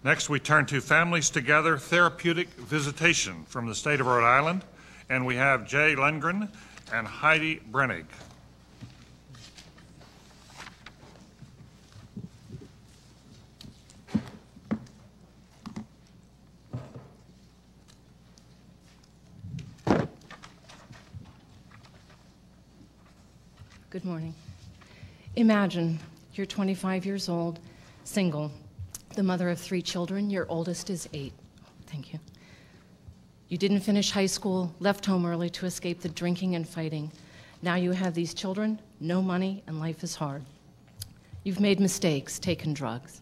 Next, we turn to Families Together Therapeutic Visitation from the state of Rhode Island, and we have Jay Lundgren and Heidi Brennig. Good morning. Imagine you're 25 years old, single, the mother of 3 children. Your oldest is 8. Thank you. You didn't finish high school, left home early to escape the drinking and fighting. Now you have these children, no money, and life is hard. You've made mistakes, taken drugs.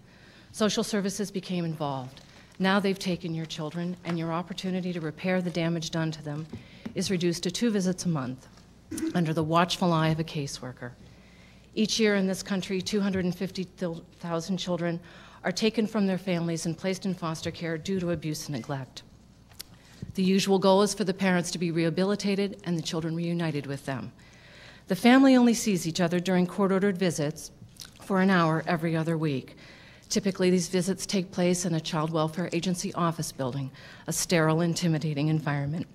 Social services became involved. Now they've taken your children, and your opportunity to repair the damage done to them is reduced to 2 visits a month under the watchful eye of a caseworker. Each year in this country, 250,000 children are taken from their families and placed in foster care due to abuse and neglect. The usual goal is for the parents to be rehabilitated and the children reunited with them. The family only sees each other during court-ordered visits for an hour every other week. Typically, these visits take place in a child welfare agency office building, a sterile, intimidating environment.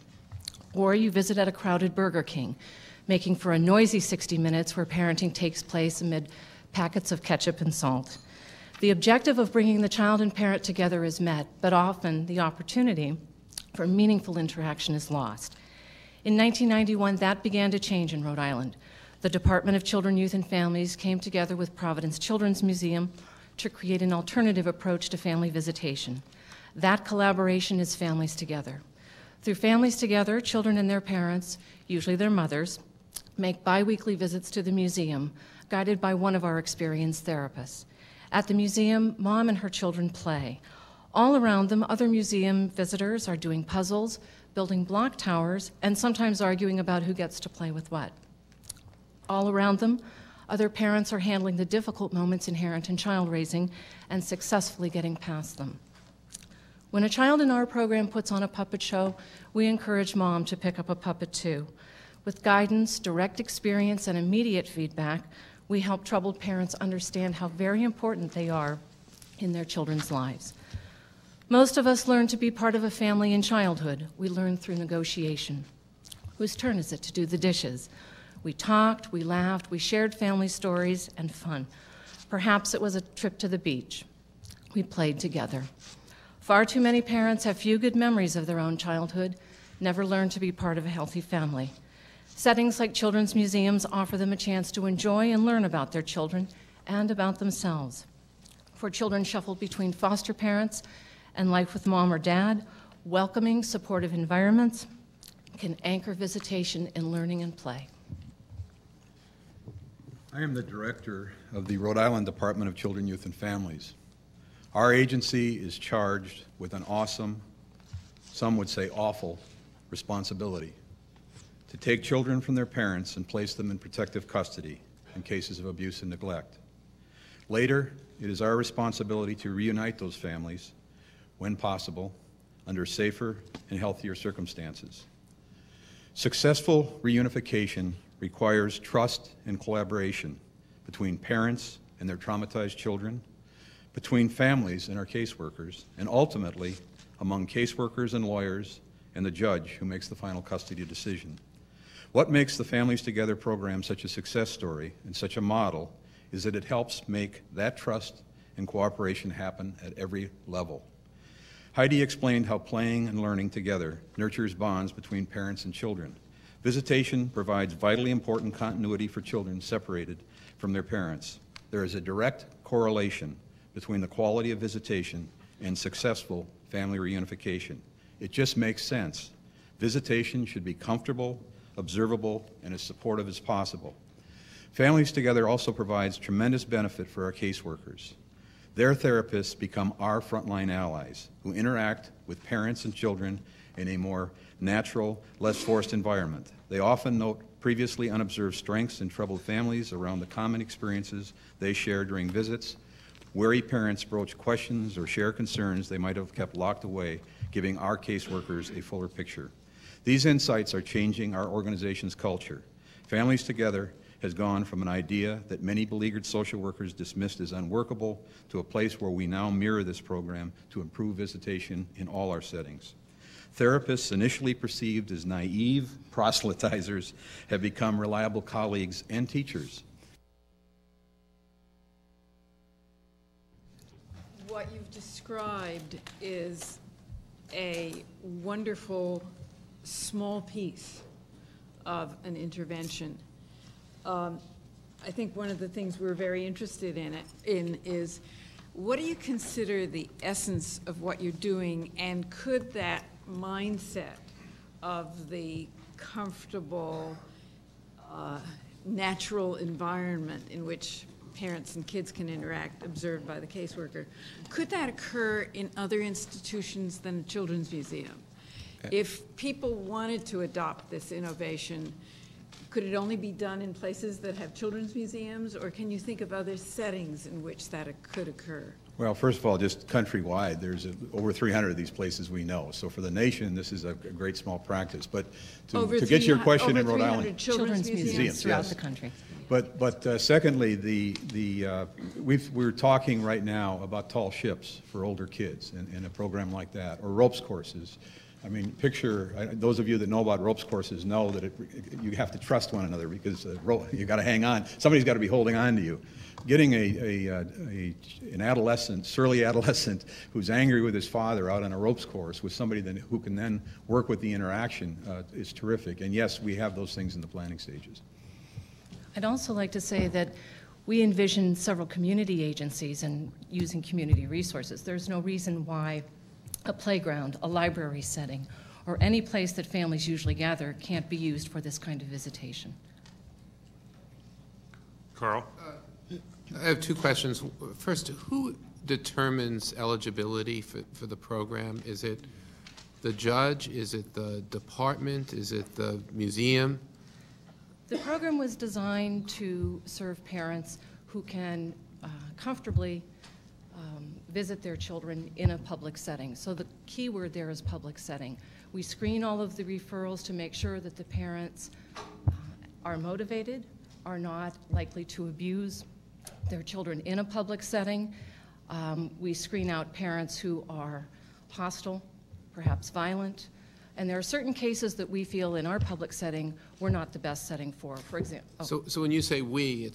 Or you visit at a crowded Burger King, making for a noisy 60 minutes where parenting takes place amid packets of ketchup and salt. The objective of bringing the child and parent together is met, but often the opportunity for meaningful interaction is lost. In 1991, that began to change in Rhode Island. The Department of Children, Youth, and Families came together with Providence Children's Museum to create an alternative approach to family visitation. That collaboration is Families Together. Through Families Together, children and their parents, usually their mothers, make bi-weekly visits to the museum, guided by one of our experienced therapists. At the museum, mom and her children play. All around them, other museum visitors are doing puzzles, building block towers, and sometimes arguing about who gets to play with what. All around them, other parents are handling the difficult moments inherent in child raising and successfully getting past them. When a child in our program puts on a puppet show, we encourage mom to pick up a puppet too. With guidance, direct experience, and immediate feedback, we help troubled parents understand how very important they are in their children's lives. Most of us learn to be part of a family in childhood. We learn through negotiation. Whose turn is it to do the dishes? We talked, we laughed, we shared family stories and fun. Perhaps it was a trip to the beach. We played together. Far too many parents have few good memories of their own childhood, never learned to be part of a healthy family. Settings like children's museums offer them a chance to enjoy and learn about their children and about themselves. For children shuffled between foster parents and life with mom or dad, welcoming, supportive environments can anchor visitation in learning and play. I am the director of the Rhode Island Department of Children, Youth, and Families. Our agency is charged with an awesome, some would say awful, responsibility to take children from their parents and place them in protective custody in cases of abuse and neglect. Later, it is our responsibility to reunite those families, when possible, under safer and healthier circumstances. Successful reunification requires trust and collaboration between parents and their traumatized children, between families and our caseworkers, and ultimately among caseworkers and lawyers and the judge who makes the final custody decision. What makes the Families Together program such a success story and such a model is that it helps make that trust and cooperation happen at every level. Heidi explained how playing and learning together nurtures bonds between parents and children. Visitation provides vitally important continuity for children separated from their parents. There is a direct correlation between the quality of visitation and successful family reunification. It just makes sense. Visitation should be comfortable, observable, and as supportive as possible. Families Together also provides tremendous benefit for our caseworkers. Their therapists become our frontline allies who interact with parents and children in a more natural, less forced environment. They often note previously unobserved strengths in troubled families around the common experiences they share during visits. Wary parents broach questions or share concerns they might have kept locked away, giving our caseworkers a fuller picture. These insights are changing our organization's culture. Families Together has gone from an idea that many beleaguered social workers dismissed as unworkable to a place where we now mirror this program to improve visitation in all our settings. Therapists initially perceived as naive proselytizers have become reliable colleagues and teachers. What you've described is a wonderful small piece of an intervention. I think one of the things we're very interested in is, what do you consider the essence of what you're doing, and could that mindset of the comfortable, natural environment in which parents and kids can interact, observed by the caseworker, could that occur in other institutions than a children's museum? If people wanted to adopt this innovation, could it only be done in places that have children's museums, or can you think of other settings in which that could occur? Well, first of all, just countrywide, there's over 300 of these places we know. So for the nation, this is a great small practice. But to get your question in Rhode Island, Children's museums throughout the country. But secondly, we're talking right now about tall ships for older kids in a program like that, or ropes courses. I mean, those of you that know about ropes courses know that you have to trust one another, because you got to hang on. Somebody's got to be holding on to you. Getting an adolescent, surly adolescent, who's angry with his father out on a ropes course with somebody who can then work with the interaction is terrific. And yes, we have those things in the planning stages. I'd also like to say that we envision several community agencies and using community resources. There's no reason why a playground, a library setting, or any place that families usually gather can't be used for this kind of visitation. Carl? I have two questions. First, who determines eligibility for the program? Is it the judge? Is it the department? Is it the museum? The program was designed to serve parents who can comfortably visit their children in a public setting. So the key word there is public setting. We screen all of the referrals to make sure that the parents are motivated, are not likely to abuse their children in a public setting. We screen out parents who are hostile, perhaps violent, and there are certain cases that we feel in our public setting we're not the best setting for example. Oh. So when you say we,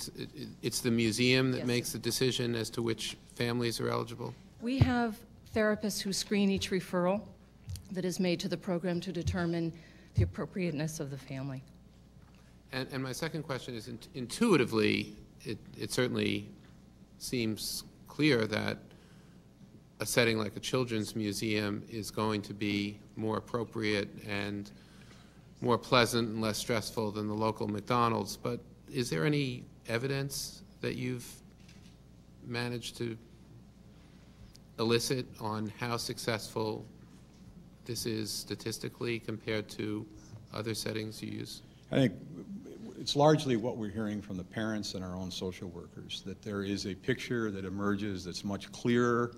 it's the museum that Yes. makes the decision as to which families are eligible? We have therapists who screen each referral that is made to the program to determine the appropriateness of the family. And my second question is, intuitively, it certainly seems clear that a setting like a children's museum is going to be more appropriate and more pleasant and less stressful than the local McDonald's. But is there any evidence that you've managed to elicit on how successful this is statistically compared to other settings you use? I think it's largely what we're hearing from the parents and our own social workers, that there is a picture that emerges that's much clearer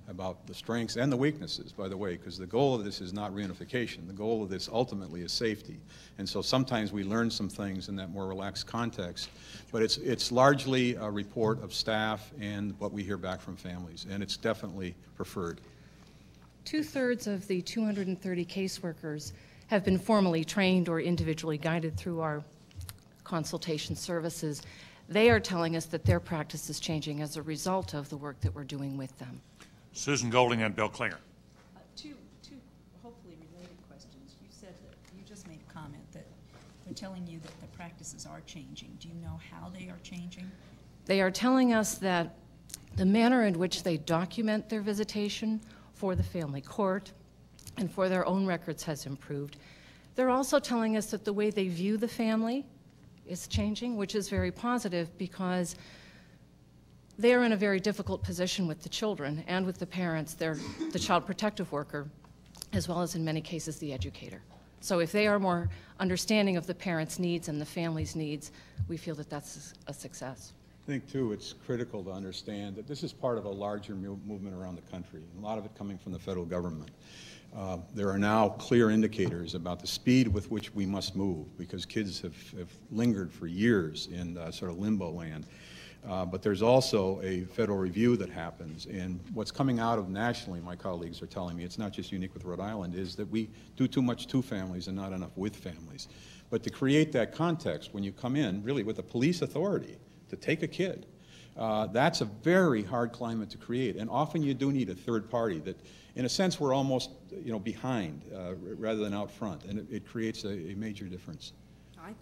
about the strengths and the weaknesses, by the way, because the goal of this is not reunification. The goal of this ultimately is safety. And so sometimes we learn some things in that more relaxed context, but it's largely a report of staff and what we hear back from families, and it's definitely preferred. 2/3 of the 230 caseworkers have been formally trained or individually guided through our consultation services. They are telling us that their practice is changing as a result of the work that we're doing with them. Susan Golding and Bill Klinger. Two hopefully related questions. You said that you just made a comment that they're telling you that the practices are changing. Do you know how they are changing? They are telling us that the manner in which they document their visitation for the family court and for their own records has improved. They're also telling us that the way they view the family is changing, which is very positive because they are in a very difficult position with the children and with the parents. They're the child protective worker, as well as in many cases the educator. So if they are more understanding of the parents' needs and the family's needs, we feel that that's a success. I think, too, it's critical to understand that this is part of a larger movement around the country, a lot of it coming from the federal government. There are now clear indicators about the speed with which we must move, because kids have lingered for years in sort of limbo land. But there's also a federal review that happens, and what's coming out of nationally, my colleagues are telling me, it's not just unique with Rhode Island, is that we do too much to families and not enough with families. But to create that context when you come in, really with the police authority, to take a kid, that's a very hard climate to create, and often you do need a third party that, in a sense, we're almost, behind rather than out front, and it creates a major difference.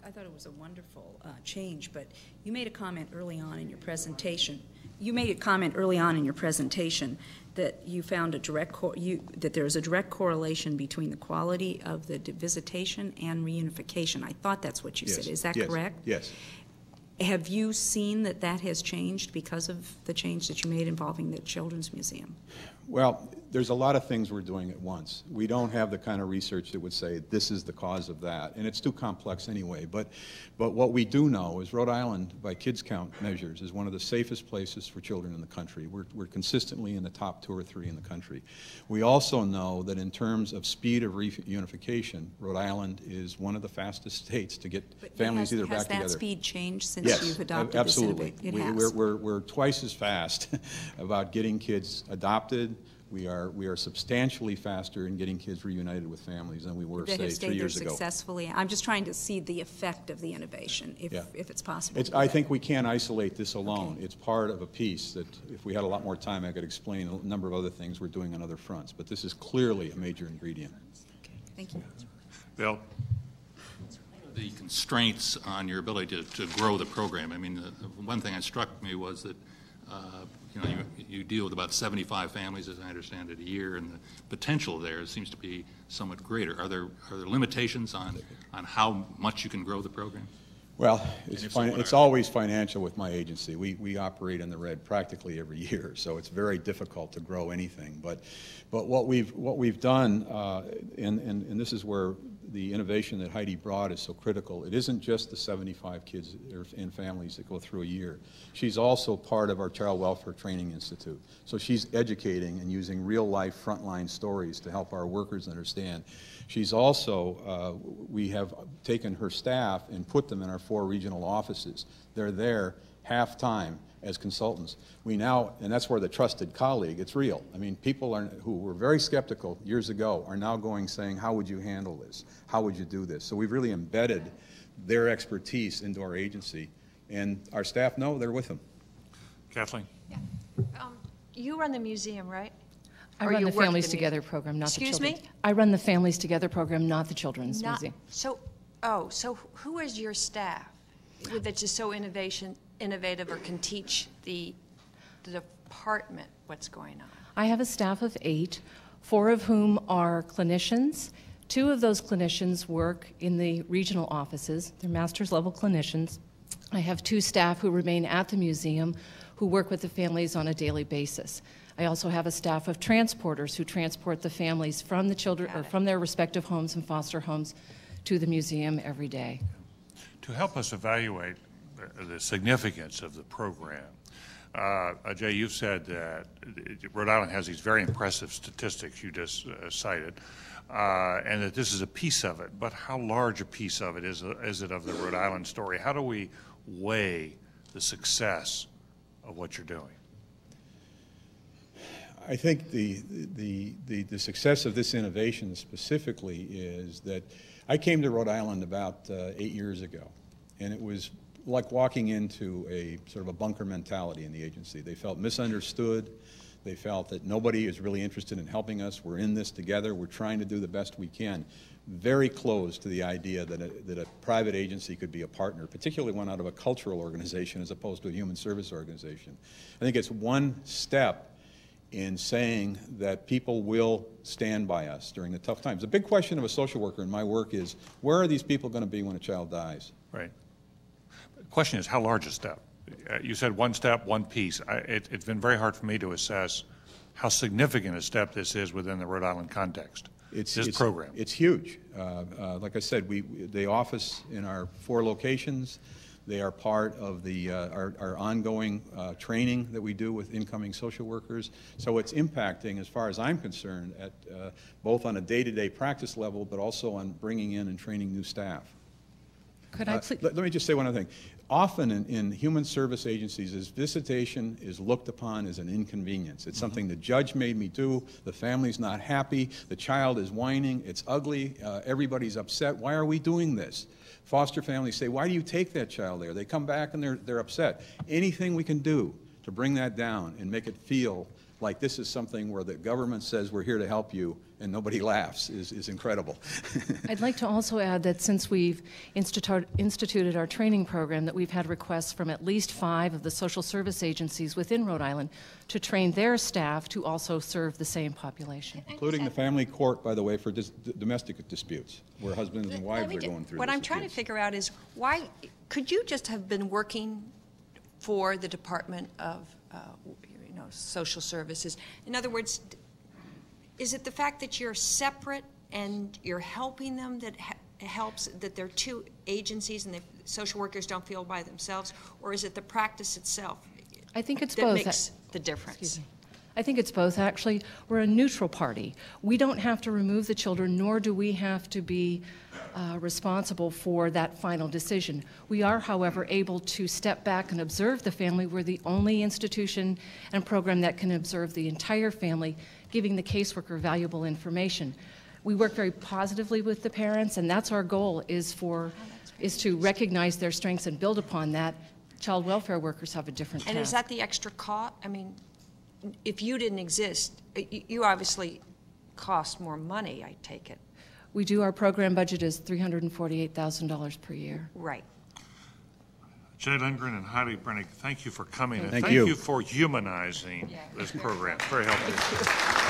I thought it was a wonderful change, but you made a comment early on in your presentation. That you found that there is a direct correlation between the quality of the visitation and reunification. I thought that's what you said. Is that correct? Yes. Have you seen that has changed because of the change that you made involving the Children's Museum? Well, there's a lot of things we're doing at once. We don't have the kind of research that would say this is the cause of that, and it's too complex anyway. But what we do know is Rhode Island, by kids count measures, is one of the safest places for children in the country. We're consistently in the top 2 or 3 in the country. We also know that in terms of speed of reunification, Rhode Island is one of the fastest states to get families either back together. Has that speed changed since you've adopted absolutely. this innovation? It has. We're twice as fast about getting kids adopted. We are substantially faster in getting kids reunited with families than we were, say, 3 years ago. Successfully. I'm just trying to see the effect of the innovation, if it's possible. I think we can't isolate this alone. Okay. It's part of a piece that, if we had a lot more time, I could explain a number of other things we're doing on other fronts. But this is clearly a major ingredient. Okay. Thank you. Bill? The constraints on your ability to grow the program. I mean, the one thing that struck me was that you deal with about 75 families, as I understand it, a year, and the potential there seems to be somewhat greater. Are there limitations on how much you can grow the program? Well, it's always financial with my agency. We operate in the red practically every year, so it's very difficult to grow anything. But what we've done, and this is where the innovation that Heidi brought is so critical. It isn't just the 75 kids and families that go through a year. She's also part of our Child Welfare Training Institute. So she's educating and using real-life frontline stories to help our workers understand. She's also, we have taken her staff and put them in our 4 regional offices. They're there half-time as consultants. We now, and that's where the trusted colleague, it's real. I mean, people who were very skeptical years ago are now saying, how would you handle this? How would you do this? So we've really embedded their expertise into our agency, and our staff know they're with them. Kathleen? Yeah. You run the museum, right? I run the Families Together program, not the Children's. Excuse me? I run the Families Together program, not the Children's Museum. So who is your staff that's just so innovative or can teach the department what's going on? I have a staff of 8, 4 of whom are clinicians. 2 of those clinicians work in the regional offices. They're master's level clinicians. I have 2 staff who remain at the museum who work with the families on a daily basis. I also have a staff of transporters who transport the families from the children or from their respective homes and foster homes to the museum every day. To help us evaluate the significance of the program, Jay, you've said that Rhode Island has these very impressive statistics you just cited, and that this is a piece of it. But how large a piece of it is it of the Rhode Island story? How do we weigh the success of what you're doing? I think the success of this innovation specifically is that I came to Rhode Island about 8 years ago, and it was like walking into a sort of a bunker mentality in the agency. They felt misunderstood. They felt that nobody is really interested in helping us. We're in this together. We're trying to do the best we can. Very close to the idea that a private agency could be a partner, particularly one out of a cultural organization as opposed to a human service organization. I think it's one step in saying that people will stand by us during the tough times. The big question of a social worker in my work is, where are these people going to be when a child dies? Right. The question is, how large a step? You said one step, one piece. It's been very hard for me to assess how significant a step this is within the Rhode Island context, this program. It's huge. Like I said, the office in our 4 locations, They are part of our ongoing training that we do with incoming social workers. So it's impacting, as far as I'm concerned, at both on a day-to-day practice level, but also on bringing in and training new staff. Could I please? Let me just say one other thing. Often in human service agencies, visitation is looked upon as an inconvenience. It's something the judge made me do, the family's not happy, the child is whining, it's ugly, everybody's upset. Why are we doing this? Foster families say, why do you take that child there? They come back and they're upset. Anything we can do to bring that down and make it feel like this is something where the government says we're here to help you and nobody laughs is incredible. I'd like to also add that since we've instituted our training program, that we've had requests from at least 5 of the social service agencies within Rhode Island to train their staff to also serve the same population. Including the family court, by the way, for domestic disputes, where husbands and wives are going through What this I'm trying to abuse. figure out is why, could you just have been working for the Department of Social Services? In other words, is it the fact that you're separate and you're helping them that helps, that they're 2 agencies and the social workers don't feel by themselves, or is it the practice itself? I think it's that both. makes the difference? Excuse me. I think it's both, actually. We're a neutral party. We don't have to remove the children, nor do we have to be responsible for that final decision. We are, however, able to step back and observe the family. We're the only institution and program that can observe the entire family, giving the caseworker valuable information. We work very positively with the parents, and that's our goal, is to recognize their strengths and build upon that. Child welfare workers have a different task. And is that the extra cost? I mean, if you didn't exist, you obviously cost more money, I take it. We do. Our program budget is $348,000 per year. Right. Jay Lindgren and Heidi Brennick, thank you for coming. And Thank thank you. you for humanizing this program. Very helpful.